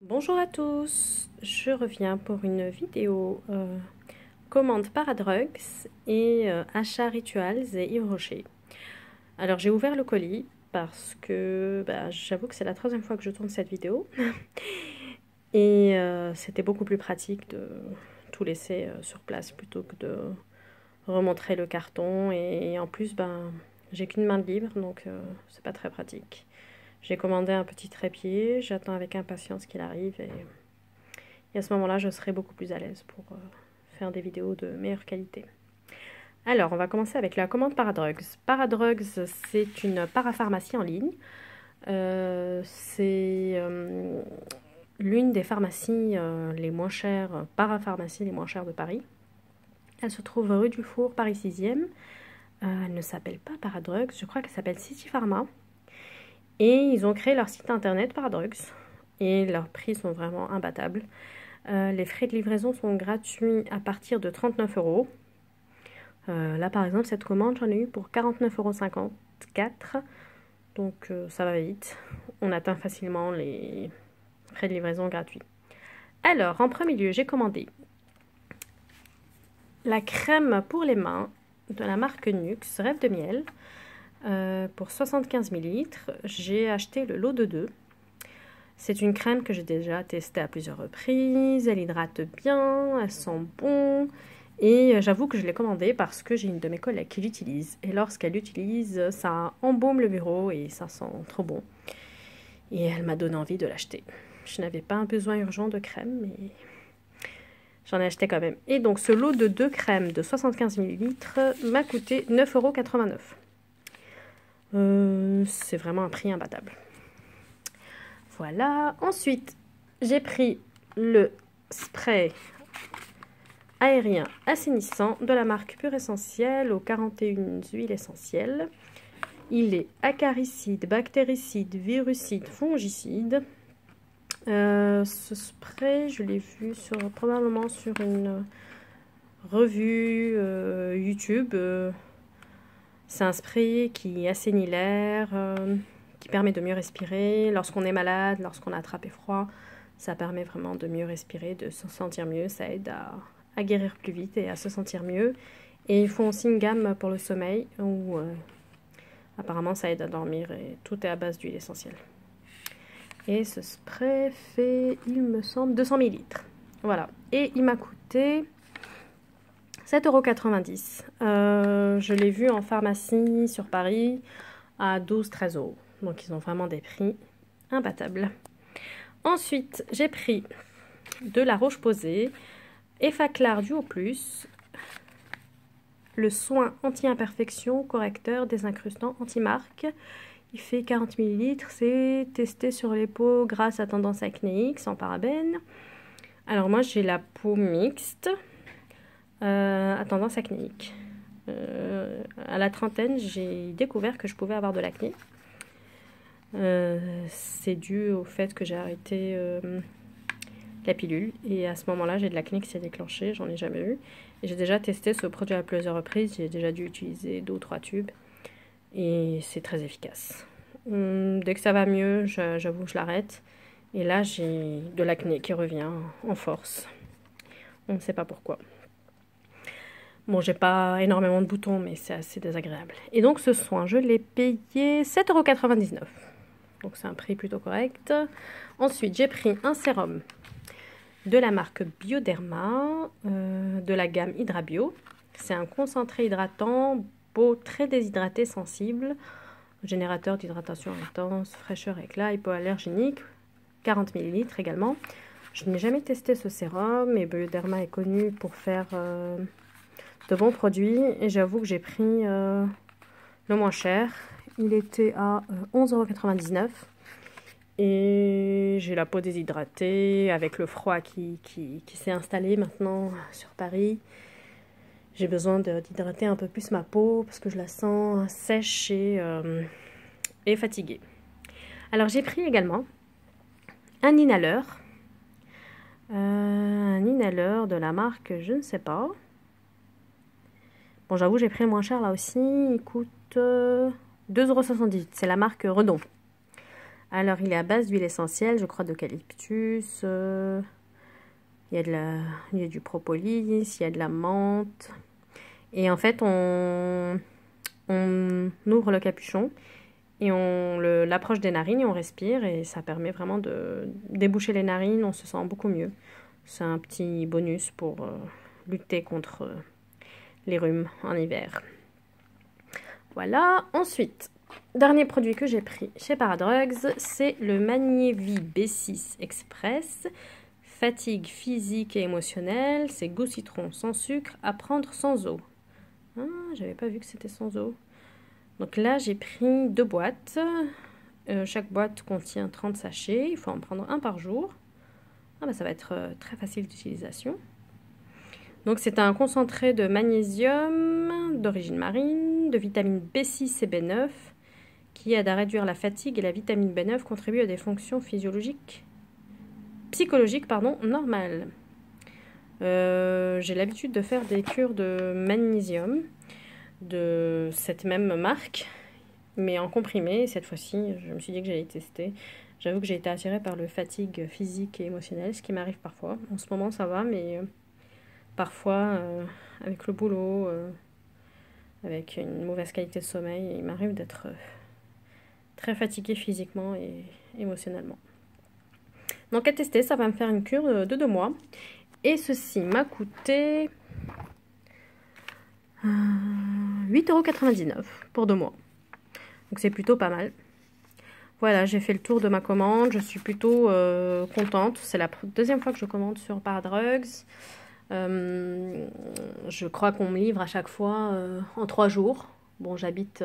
Bonjour à tous, je reviens pour une vidéo commande Paradrugs et achat Rituals et Yves Rocher. Alors j'ai ouvert le colis parce que j'avoue que c'est la troisième fois que je tourne cette vidéo et c'était beaucoup plus pratique de tout laisser sur place plutôt que de remontrer le carton et en plus j'ai qu'une main de libre donc c'est pas très pratique. J'ai commandé un petit trépied, j'attends avec impatience qu'il arrive et à ce moment-là, je serai beaucoup plus à l'aise pour faire des vidéos de meilleure qualité. Alors, on va commencer avec la commande Paradrugs. Paradrugs, c'est une parapharmacie en ligne. C'est l'une des pharmacies les moins chères, parapharmacies les moins chères de Paris. Elle se trouve rue du Four, Paris 6e. Elle ne s'appelle pas Paradrugs, je crois qu'elle s'appelle City Pharma. Et ils ont créé leur site internet Paradrugs. Et leurs prix sont vraiment imbattables. Les frais de livraison sont gratuits à partir de 39 €. Là, par exemple, cette commande, j'en ai eu pour 49,54 €. Donc, ça va vite. On atteint facilement les frais de livraison gratuits. Alors, en premier lieu, j'ai commandé la crème pour les mains de la marque Nux, Rêve de miel, pour 75 ml. J'ai acheté le lot de 2. C'est une crème que j'ai déjà testée à plusieurs reprises, elle hydrate bien, elle sent bon et j'avoue que je l'ai commandée parce que j'ai une de mes collègues qui l'utilise et lorsqu'elle l'utilise, ça embaume le bureau et ça sent trop bon et elle m'a donné envie de l'acheter. Je n'avais pas un besoin urgent de crème mais j'en ai acheté quand même. Et donc ce lot de 2 crèmes de 75 ml m'a coûté 9,89 €. C'est vraiment un prix imbattable. Voilà. Ensuite, j'ai pris le spray aérien assainissant de la marque Pure Essentiel aux 41 huiles essentielles. Il est acaricide, bactéricide, virucide, fongicide. Ce spray, je l'ai vu probablement sur une revue YouTube. C'est un spray qui assainit l'air, qui permet de mieux respirer. Lorsqu'on est malade, lorsqu'on a attrapé froid, ça permet vraiment de mieux respirer, de se sentir mieux. Ça aide à guérir plus vite et à se sentir mieux. Et ils font aussi une gamme pour le sommeil où apparemment ça aide à dormir et tout est à base d'huile essentielle. Et ce spray fait, il me semble, 200 ml. Voilà. Et il m'a coûté 7,90 €. Je l'ai vu en pharmacie sur Paris à 12-13 €. Donc ils ont vraiment des prix imbattables. Ensuite, j'ai pris de la Roche-Posay, Effaclar Duo Plus, le soin anti-imperfection, correcteur, désincrustant, anti-marque. Il fait 40 ml, c'est testé sur les peaux grâce à tendance acnéique, sans parabènes. Alors moi j'ai la peau mixte à tendance acnéique. À la trentaine, j'ai découvert que je pouvais avoir de l'acné. C'est dû au fait que j'ai arrêté la pilule et à ce moment-là j'ai de l'acné qui s'est déclenché, j'en ai jamais eu et j'ai déjà testé ce produit à plusieurs reprises, j'ai déjà dû utiliser 2 ou 3 tubes et c'est très efficace. Dès que ça va mieux, j'avoue que je l'arrête et là j'ai de l'acné qui revient en force, on ne sait pas pourquoi. Bon, j'ai pas énormément de boutons mais c'est assez désagréable. Et donc ce soin, je l'ai payé 7,99 €. Donc c'est un prix plutôt correct. Ensuite, j'ai pris un sérum de la marque Bioderma, de la gamme Hydrabio. C'est un concentré hydratant, peau très déshydratée, sensible, générateur d'hydratation intense, fraîcheur, éclat, hypoallergénique, 40 ml également. Je n'ai jamais testé ce sérum, mais Bioderma est connu pour faire de bons produits. Et j'avoue que j'ai pris le moins cher. Il était à 11,99 €. Et j'ai la peau déshydratée avec le froid qui s'est installé maintenant sur Paris. J'ai besoin d'hydrater un peu plus ma peau parce que je la sens sèche et fatiguée. Alors j'ai pris également un inhaleur. Un inhaleur de la marque, je ne sais pas. Bon, j'avoue, j'ai pris le moins cher là aussi. Il coûte 2,78 €. C'est la marque Redon. Alors, il est à base d'huile essentielle, je crois, d'eucalyptus. Il y a du propolis, il y a de la menthe. Et en fait, on ouvre le capuchon et on l'approche des narines et on respire. Et ça permet vraiment de déboucher les narines, on se sent beaucoup mieux. C'est un petit bonus pour lutter contre les rhumes en hiver. Voilà. Ensuite, dernier produit que j'ai pris chez Paradrugs, c'est le Magnévi B6 Express. Fatigue physique et émotionnelle, c'est goût citron sans sucre, à prendre sans eau. Ah, j'avais pas vu que c'était sans eau. Donc là, j'ai pris 2 boîtes. Chaque boîte contient 30 sachets. Il faut en prendre un par jour. Ah bah, ça va être très facile d'utilisation. Donc c'est un concentré de magnésium d'origine marine, de vitamine B6 et B9 qui aide à réduire la fatigue, et la vitamine B9 contribue à des fonctions psychologiques normales. J'ai l'habitude de faire des cures de magnésium de cette même marque, mais en comprimé. Cette fois-ci, je me suis dit que j'allais tester. J'avoue que j'ai été attirée par le fatigue physique et émotionnelle, ce qui m'arrive parfois. En ce moment, ça va, mais parfois, avec le boulot, avec une mauvaise qualité de sommeil, il m'arrive d'être très fatiguée physiquement et émotionnellement. Donc à tester, ça va me faire une cure de 2 mois. Et ceci m'a coûté 8,99 € pour 2 mois. Donc c'est plutôt pas mal. Voilà, j'ai fait le tour de ma commande. Je suis plutôt contente. C'est la deuxième fois que je commande sur Paradrugs. Je crois qu'on me livre à chaque fois en 3 jours. Bon, j'habite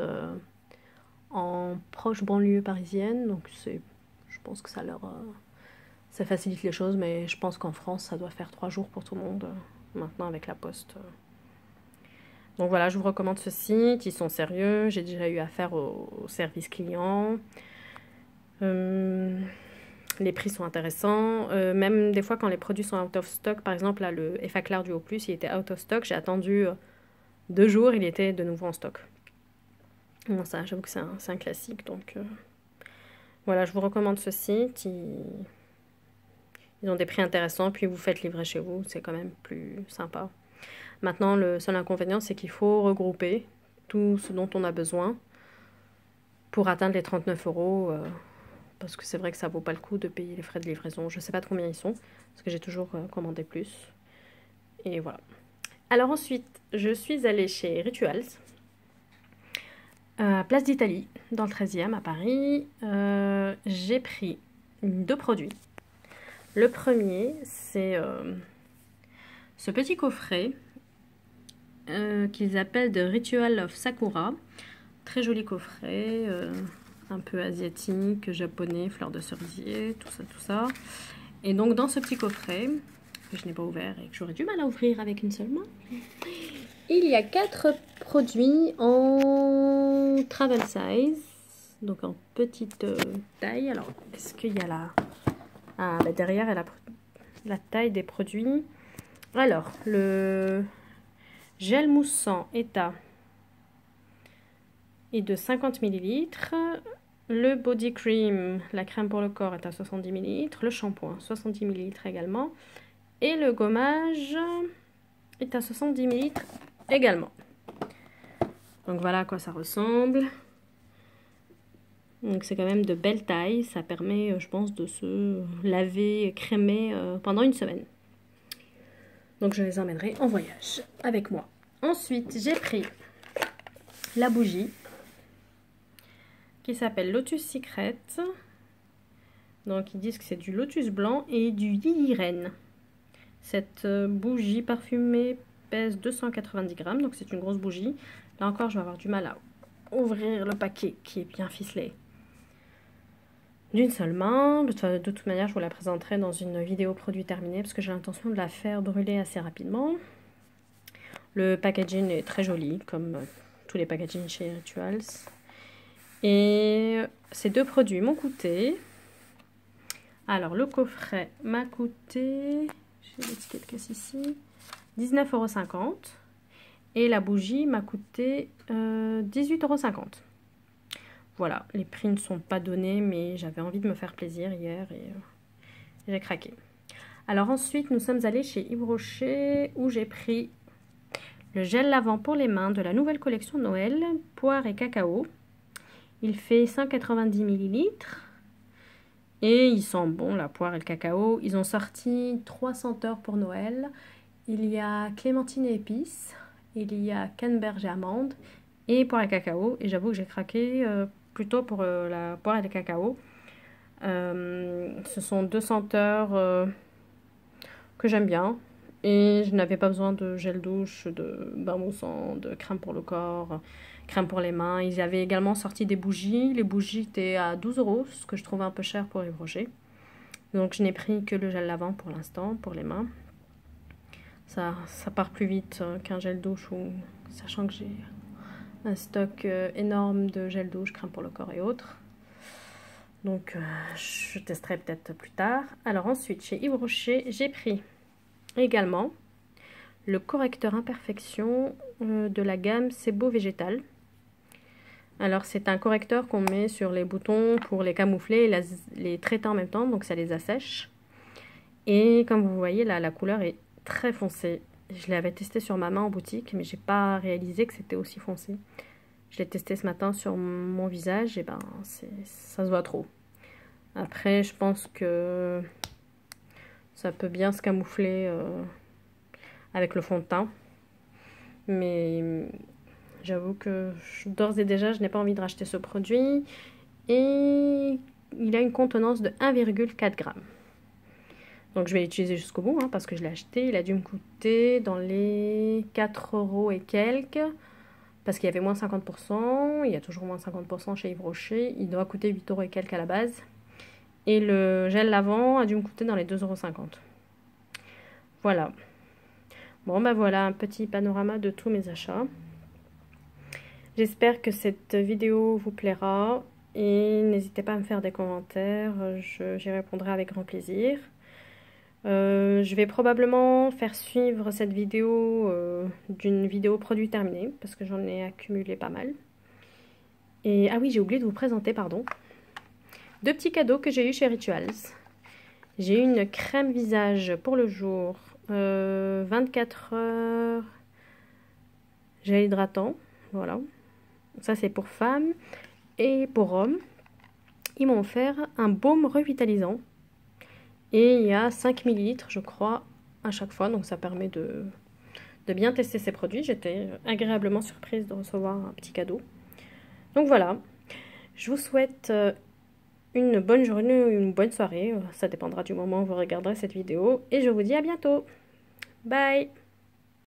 en proche banlieue parisienne, donc je pense que ça facilite les choses, mais je pense qu'en France, ça doit faire 3 jours pour tout le monde, maintenant avec la poste. Donc voilà, je vous recommande ce site, ils sont sérieux, j'ai déjà eu affaire au service client. Les prix sont intéressants, même des fois quand les produits sont out of stock, par exemple là le Effaclar Duo Plus, il était out of stock, j'ai attendu 2 jours, il était de nouveau en stock. Bon, ça, j'avoue que c'est un classique, donc voilà, je vous recommande ce site. Ils ont des prix intéressants, puis vous faites livrer chez vous, c'est quand même plus sympa. Maintenant, le seul inconvénient, c'est qu'il faut regrouper tout ce dont on a besoin pour atteindre les 39 €, parce que c'est vrai que ça vaut pas le coup de payer les frais de livraison. Je sais pas de combien ils sont, parce que j'ai toujours commandé plus. Et voilà. Alors ensuite, je suis allée chez Rituals, Place d'Italie, dans le 13e à Paris. J'ai pris 2 produits. Le premier, c'est ce petit coffret qu'ils appellent The Ritual of Sakura. Très joli coffret, un peu asiatique, japonais, fleurs de cerisier, tout ça. Et donc dans ce petit coffret, que je n'ai pas ouvert et que j'aurais du mal à ouvrir avec une seule main, il y a 4 produits en travel size, donc en petite taille. Alors, est-ce qu'il y a la... Ah, bah derrière, il y a la taille des produits. Alors, le gel moussant ETA est de 50 ml. Le body cream, la crème pour le corps, est à 70 ml. Le shampoing, 70 ml également. Et le gommage est à 70 ml également. Donc voilà à quoi ça ressemble. Donc c'est quand même de belle taille. Ça permet, je pense, de se laver, crémer pendant une semaine. Donc je les emmènerai en voyage avec moi. Ensuite, j'ai pris la bougie qui s'appelle Lotus Secret. Donc ils disent que c'est du lotus blanc et du lily reine. Cette bougie parfumée pèse 290 grammes, donc c'est une grosse bougie. Là encore, je vais avoir du mal à ouvrir le paquet qui est bien ficelé d'une seule main. De toute manière, je vous la présenterai dans une vidéo produit terminée parce que j'ai l'intention de la faire brûler assez rapidement. Le packaging est très joli, comme tous les packaging chez Rituals. Et ces 2 produits m'ont coûté... Alors, le coffret m'a coûté... J'ai l'étiquette casse ici. 19,50 €. Et la bougie m'a coûté 18,50 €. voilà, les prix ne sont pas donnés, mais j'avais envie de me faire plaisir hier et j'ai craqué. Alors ensuite, nous sommes allés chez Yves Rocher où j'ai pris le gel lavant pour les mains de la nouvelle collection de Noël, poire et cacao. Il fait 190 ml et il sent bon la poire et le cacao. Ils ont sorti 3 senteurs pour Noël. Il y a clémentine et épices, il y a canneberge et amande et poire et cacao. Et j'avoue que j'ai craqué plutôt pour la poire et le cacao. Ce sont 2 senteurs que j'aime bien. Et je n'avais pas besoin de gel douche, de bain moussant, de crème pour le corps, crème pour les mains. Ils avaient également sorti des bougies. Les bougies étaient à 12 €, ce que je trouve un peu cher pour Yves Rocher. Donc je n'ai pris que le gel lavant pour l'instant, pour les mains. Ça part plus vite qu'un gel douche, sachant que j'ai un stock énorme de gel douche, crème pour le corps et autres. Donc je testerai peut-être plus tard. Alors ensuite, chez Yves Rocher, j'ai pris également le correcteur imperfection de la gamme C'est Beau Végétal. Alors c'est un correcteur qu'on met sur les boutons pour les camoufler et les traiter en même temps, donc ça les assèche. Et comme vous voyez là, la couleur est très foncée. Je l'avais testé sur ma main en boutique, mais j'ai pas réalisé que c'était aussi foncé. Je l'ai testé ce matin sur mon visage, et ben ça se voit trop. Après, je pense que ça peut bien se camoufler avec le fond de teint. Mais j'avoue que d'ores et déjà, je n'ai pas envie de racheter ce produit. Et il a une contenance de 1,4 g. Donc je vais l'utiliser jusqu'au bout, parce que je l'ai acheté. Il a dû me coûter dans les 4 € et quelques. Parce qu'il y avait moins 50%. Il y a toujours moins 50% chez Yves Rocher. Il doit coûter 8 € et quelques à la base. Et le gel lavant a dû me coûter dans les 2,50 €. Voilà. Bon, ben voilà un petit panorama de tous mes achats. J'espère que cette vidéo vous plaira. Et n'hésitez pas à me faire des commentaires. J'y répondrai avec grand plaisir. Je vais probablement faire suivre cette vidéo d'une vidéo produit terminé. Parce que j'en ai accumulé pas mal. Et ah oui, j'ai oublié de vous présenter, pardon. 2 petits cadeaux que j'ai eu chez Rituals. J'ai eu une crème visage pour le jour, 24 heures gel hydratant, voilà. Ça c'est pour femmes. Et pour hommes, ils m'ont offert un baume revitalisant. Et il y a 5 ml, je crois, à chaque fois. Donc ça permet de bien tester ces produits. J'étais agréablement surprise de recevoir un petit cadeau. Donc voilà, je vous souhaite une bonne journée ou une bonne soirée. Ça dépendra du moment où vous regarderez cette vidéo. Et je vous dis à bientôt. Bye!